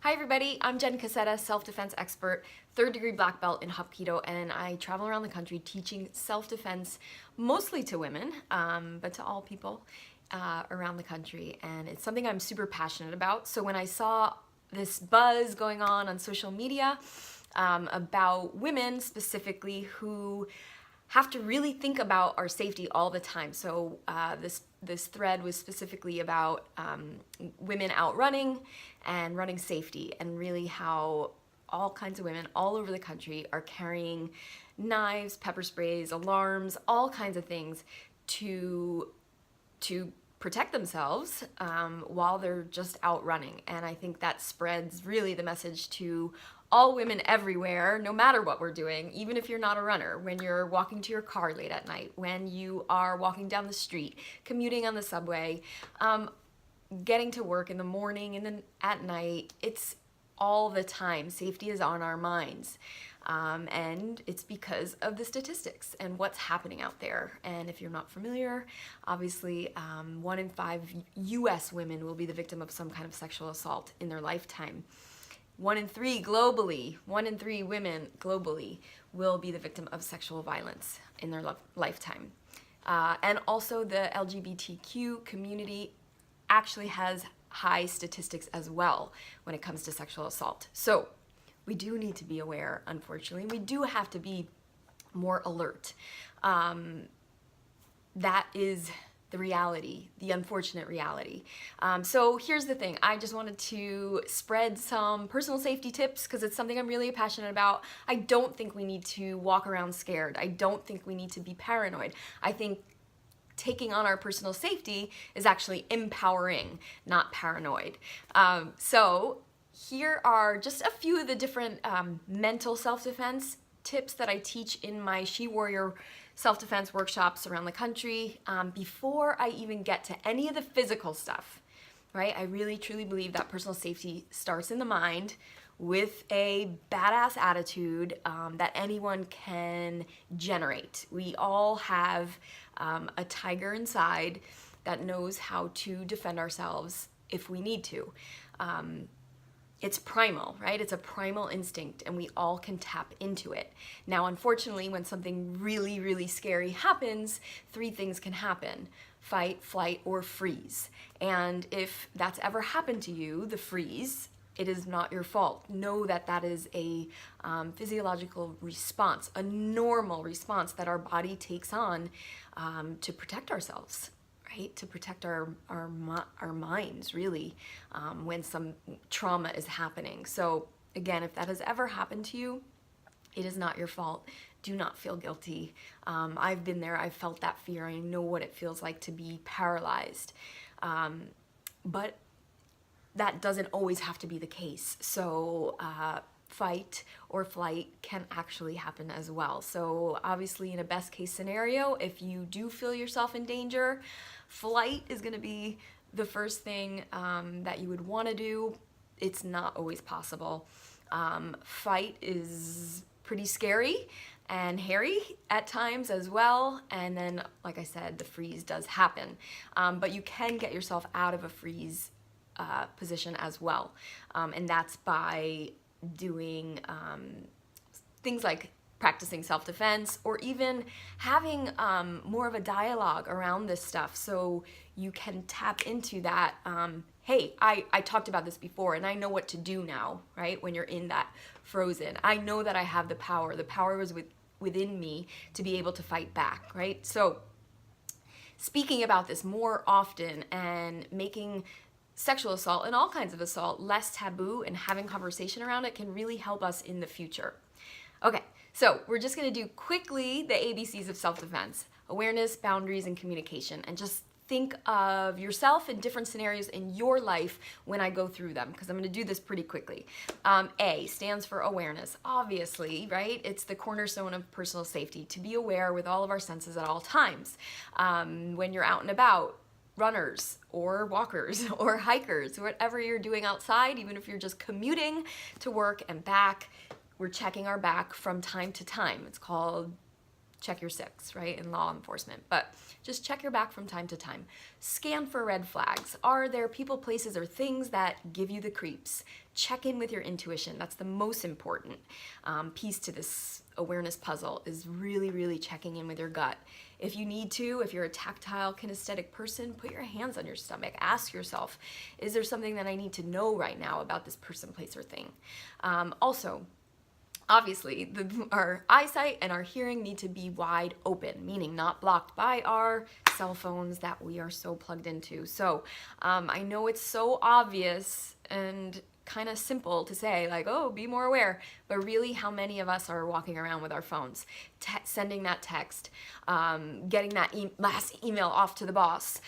Hi everybody, I'm Jenn Cassetta, self-defense expert, third degree black belt in Hapkido, and I travel around the country teaching self-defense mostly to women, but to all people around the country, and it's something I'm super passionate about. So when I saw this buzz going on social media about women specifically who have to really think about our safety all the time. So this thread was specifically about women out running and running safety, and really how all kinds of women all over the country are carrying knives, pepper sprays, alarms, all kinds of things to protect themselves while they're just out running. And I think that spreads really the message to all women everywhere, no matter what we're doing, even if you're not a runner, when you're walking to your car late at night, when you are walking down the street, commuting on the subway, getting to work in the morning and then at night. It's all the time. Safety is on our minds. And it's because of the statistics and what's happening out there. And if you're not familiar, obviously 1 in 5 US women will be the victim of some kind of sexual assault in their lifetime. 1 in 3 globally, 1 in 3 women globally will be the victim of sexual violence in their lifetime. And also the LGBTQ community actually has high statistics as well when it comes to sexual assault. So we do need to be aware, unfortunately. We do have to be more alert. That is the reality, the unfortunate reality. So here's the thing. I just wanted to spread some personal safety tips because it's something I'm really passionate about. I don't think we need to walk around scared. I don't think we need to be paranoid. I think taking on our personal safety is actually empowering, not paranoid. So here are just a few of the different mental self-defense tips that I teach in my She Warrior self-defense workshops around the country before I even get to any of the physical stuff, right? I really truly believe that personal safety starts in the mind with a badass attitude that anyone can generate. We all have a tiger inside that knows how to defend ourselves if we need to. It's primal, right? It's a primal instinct, and we all can tap into it. Now, unfortunately, when something really, really scary happens, 3 things can happen: fight, flight, or freeze. And if that's ever happened to you, the freeze, it is not your fault. Know that that is a physiological response, a normal response that our body takes on to protect ourselves, right? To protect our minds, really, when some trauma is happening. So again, if that has ever happened to you, it is not your fault. Do not feel guilty. I've been there. I've felt that fear. I know what it feels like to be paralyzed. But that doesn't always have to be the case. So fight or flight can actually happen as well. So obviously, in a best case scenario, if you do feel yourself in danger, flight is going to be the first thing that you would want to do. It's not always possible. Fight is pretty scary and hairy at times as well. And then, like I said, the freeze does happen. But you can get yourself out of a freeze position as well. And that's by doing things like practicing self-defense, or even having more of a dialogue around this stuff, so you can tap into that. Hey, I talked about this before, and I know what to do now, right? When you're in that frozen, I know that I have the power. The power was within me to be able to fight back, right? So speaking about this more often and making sexual assault and all kinds of assault less taboo and having conversation around it can really help us in the future. Okay, so we're just going to do quickly the ABCs of self-defense: awareness, boundaries, and communication. And just think of yourself in different scenarios in your life when I go through them, because I'm going to do this pretty quickly. A stands for awareness. Obviously, right? It's the cornerstone of personal safety, to be aware with all of our senses at all times. When you're out and about, runners or walkers or hikers, whatever you're doing outside, even if you're just commuting to work and back, we're checking our back from time to time. It's called check your six, right, in law enforcement. But just check your back from time to time. Scan for red flags. Are there people, places, or things that give you the creeps? Check in with your intuition. That's the most important piece to this awareness puzzle, is really, really checking in with your gut. If you need to, if you're a tactile, kinesthetic person, put your hands on your stomach. Ask yourself, is there something that I need to know right now about this person, place, or thing? Also, obviously, our eyesight and our hearing need to be wide open, meaning not blocked by our cell phones that we are so plugged into. So I know it's so obvious and kind of simple to say, like, oh, be more aware, but really, how many of us are walking around with our phones, sending that text, getting that last email off to the boss,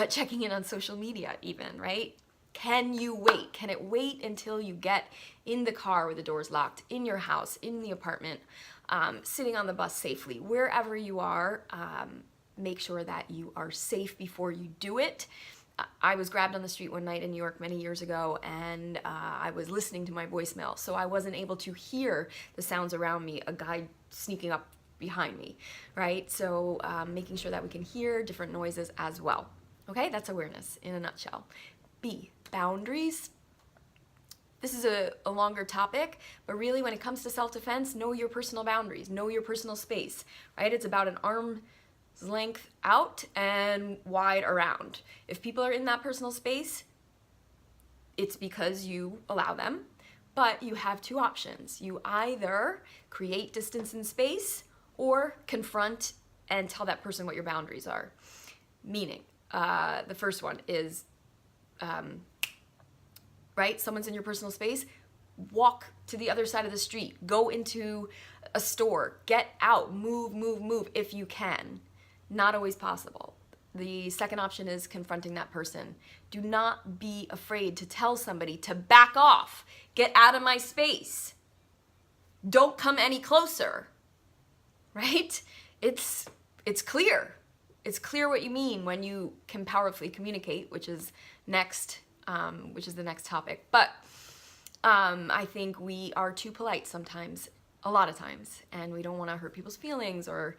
checking in on social media even, right? Can you wait? Can it wait until you get in the car with the doors locked, in your house, in the apartment, sitting on the bus safely, wherever you are? Make sure that you are safe before you do it. I was grabbed on the street one night in New York many years ago, and I was listening to my voicemail, so I wasn't able to hear the sounds around me, a guy sneaking up behind me, right? So making sure that we can hear different noises as well. Okay, that's awareness in a nutshell. B, boundaries. This is a longer topic, but really when it comes to self-defense, know your personal boundaries, know your personal space, right? It's about an arm's length out and wide around. If people are in that personal space, it's because you allow them, but you have two options. You either create distance and space or confront and tell that person what your boundaries are. Meaning, the first one is, right? Someone's in your personal space, walk to the other side of the street, go into a store, get out, move if you can. Not always possible. The second option is confronting that person. Do not be afraid to tell somebody to back off, get out of my space, don't come any closer, right? It's clear. It's clear what you mean when you can powerfully communicate, which is the next topic. But I think we are too polite sometimes, a lot of times, and we don't want to hurt people's feelings or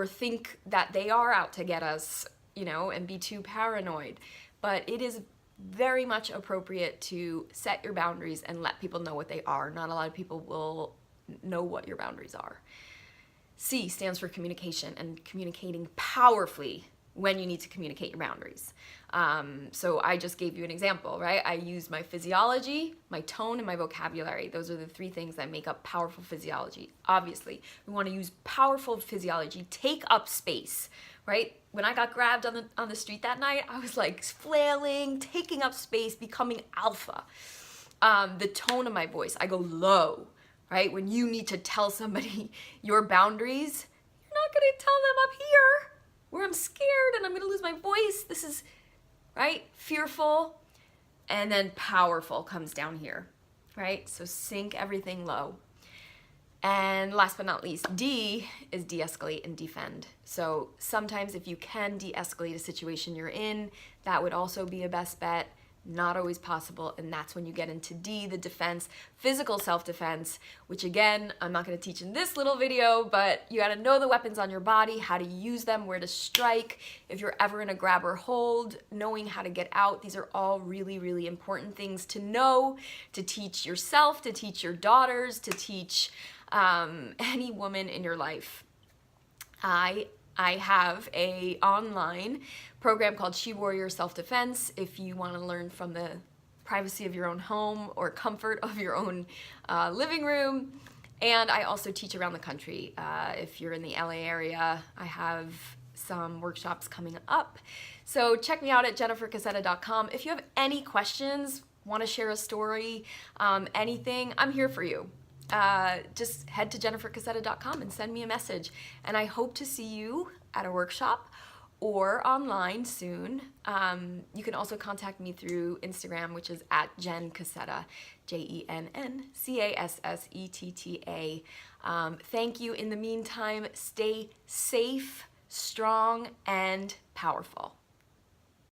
think that they are out to get us, and be too paranoid. But it is very much appropriate to set your boundaries and let people know what they are. Not a lot of people will know what your boundaries are. C stands for communication, and communicating powerfully when you need to communicate your boundaries. So I just gave you an example, right? I used my physiology, my tone, and my vocabulary. Those are the three things that make up powerful physiology. Obviously, we want to use powerful physiology, take up space, right? When I got grabbed on the street that night, I was like flailing, taking up space, becoming alpha. The tone of my voice, I go low, right? When you need to tell somebody your boundaries, you're not going to tell them up here where I'm scared and I'm going to lose my voice. This is, right, fearful, and then powerful comes down here, right? So sink everything low. And last but not least, D is de-escalate and defend. So sometimes if you can de-escalate a situation you're in, that would also be a best bet. Not always possible, and that's when you get into D, the defense, physical self-defense, which again, I'm not going to teach in this little video, but you got to know the weapons on your body, how to use them, where to strike, if you're ever in a grab or hold, knowing how to get out. These are all really, really important things to know, to teach yourself, to teach your daughters, to teach any woman in your life. I have a online program called She Warrior Self-Defense if you want to learn from the privacy of your own home or comfort of your own living room. And I also teach around the country. If you're in the LA area, I have some workshops coming up. So check me out at jennifercassetta.com. If you have any questions, want to share a story, anything, I'm here for you. Just head to jennifercassetta.com and send me a message. And I hope to see you at a workshop or online soon. You can also contact me through Instagram, which is at Jenn Cassetta, JENNCASSETTA. Thank you. In the meantime, stay safe, strong, and powerful.